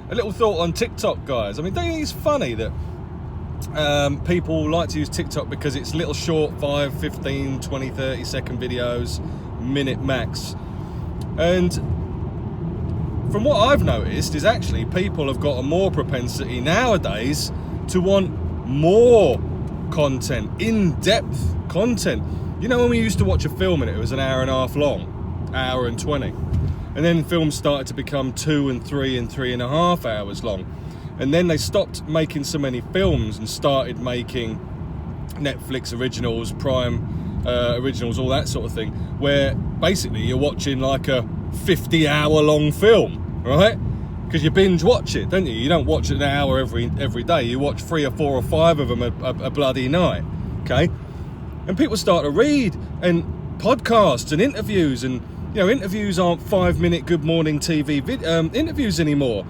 a little thought on TikTok, guys. I mean, don't you think it's funny that people like to use TikTok because it's little short 5, 15, 20, 30 second videos, minute max. And from what I've noticed is actually people have got a more propensity nowadays to want more content, in-depth content. You know, when we used to watch a film and it was an hour and a half long, hour and 20, and then films started to become 2 and 3 and 3.5 hours long. And then they stopped making so many films and started making Netflix originals, Prime originals, all that sort of thing, where basically you're watching like a 50-hour-long film, right? Because you binge watch it, don't you? You don't watch it an hour every day. You watch 3 or 4 or 5 of them a bloody night, okay? And people start to read and podcasts and interviews, and you know, interviews aren't 5-minute Good Morning TV interviews anymore.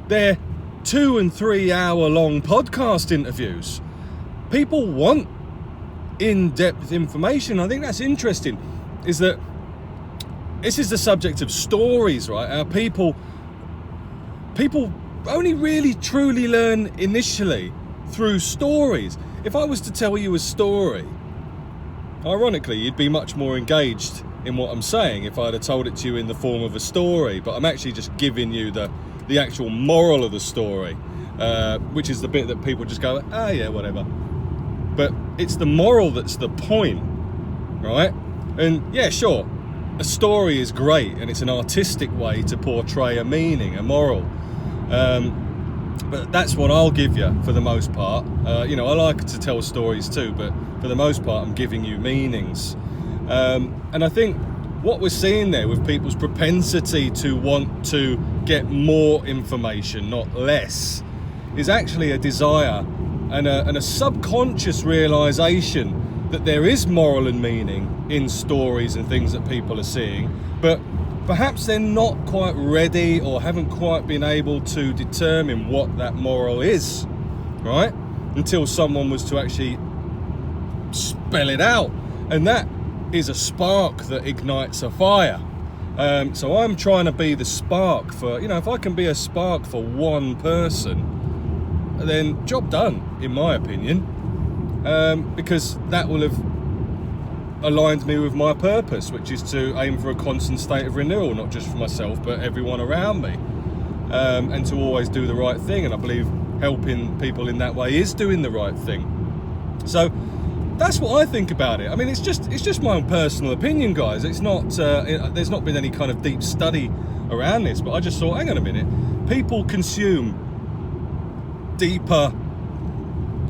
They're 2 and 3 hour long podcast interviews. People want in-depth information. I think that's interesting, is that this is the subject of stories, right? Our people only really truly learn initially through stories. If I was to tell you a story, ironically, you'd be much more engaged in what I'm saying if I'd have told it to you in the form of a story, but I'm actually just giving you the actual moral of the story, which is the bit that people just go, ah, yeah, whatever. But it's the moral that's the point, right? And yeah, sure, a story is great and it's an artistic way to portray a meaning, a moral. But that's what I'll give you for the most part. You know, I like to tell stories too, but for the most part, I'm giving you meanings. And I think what we're seeing there with people's propensity to want to get more information, not less, is actually a desire and a subconscious realization that there is moral and meaning in stories and things that people are seeing, but perhaps they're not quite ready or haven't quite been able to determine what that moral is, right? Until someone was to actually spell it out. And that is a spark that ignites a fire. So I'm trying to be the spark for, you know, if I can be a spark for one person, then job done, in my opinion, because that will have aligned me with my purpose, which is to aim for a constant state of renewal, not just for myself, but everyone around me, and to always do the right thing. And I believe helping people in that way is doing the right thing. So that's what I think about it. I mean, it's just my own personal opinion, guys. It's not there's not been any kind of deep study around this, but I just thought, hang on a minute, people consume deeper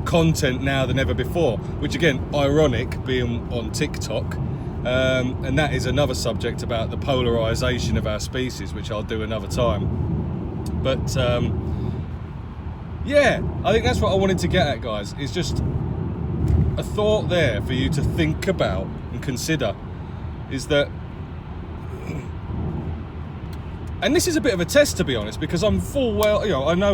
content now than ever before, which again, ironic being on TikTok, and that is another subject about the polarization of our species, which I'll do another time. But yeah, I think that's what I wanted to get at, guys. It's just a thought there for you to think about and consider, is that, and this is a bit of a test, to be honest, because I know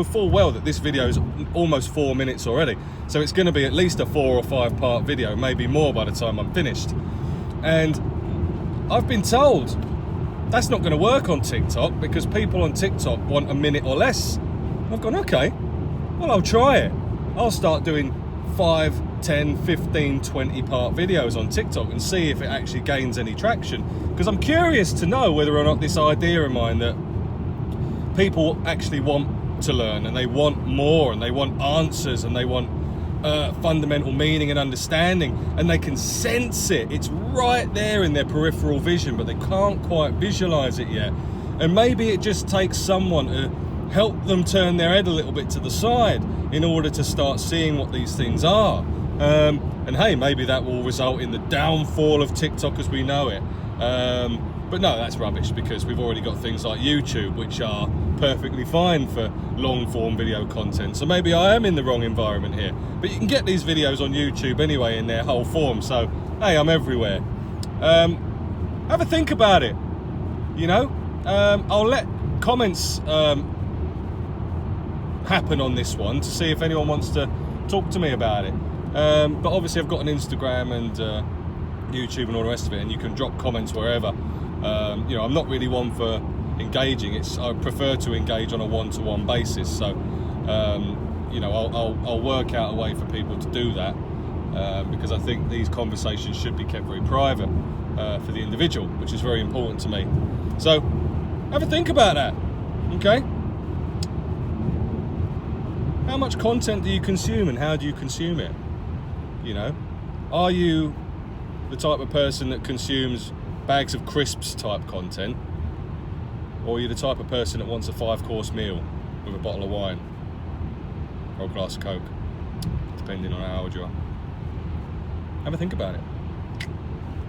full well that this video is almost 4 minutes already, so it's going to be at least a 4 or 5 part video, maybe more by the time I'm finished. And I've been told that's not going to work on TikTok because people on TikTok want a minute or less. I've gone, okay, well, I'll try it. I'll start doing 5, 10, 15, 20 part videos on TikTok and see if it actually gains any traction, because I'm curious to know whether or not this idea of mine that people actually want to learn and they want more and they want answers and they want fundamental meaning and understanding, and they can sense it, it's right there in their peripheral vision, but they can't quite visualize it yet. And maybe it just takes someone to help them turn their head a little bit to the side in order to start seeing what these things are. And hey, maybe that will result in the downfall of TikTok as we know it. But no, that's rubbish, because we've already got things like YouTube, which are perfectly fine for long form video content. So maybe I am in the wrong environment here, but you can get these videos on YouTube anyway in their whole form. So hey, I'm everywhere. Have a think about it, you know. I'll let comments happen on this one to see if anyone wants to talk to me about it. But obviously I've got an Instagram and YouTube and all the rest of it, and you can drop comments wherever. You know, I'm not really one for engaging. I prefer to engage on a one-to-one basis. So, you know, I'll work out a way for people to do that, because I think these conversations should be kept very private for the individual, which is very important to me. So, have a think about that, okay? How much content do you consume and how do you consume it? You know, are you the type of person that consumes bags of crisps type content, or are you the type of person that wants a 5-course meal with a bottle of wine or a glass of Coke, depending on how old you are? Have a think about it.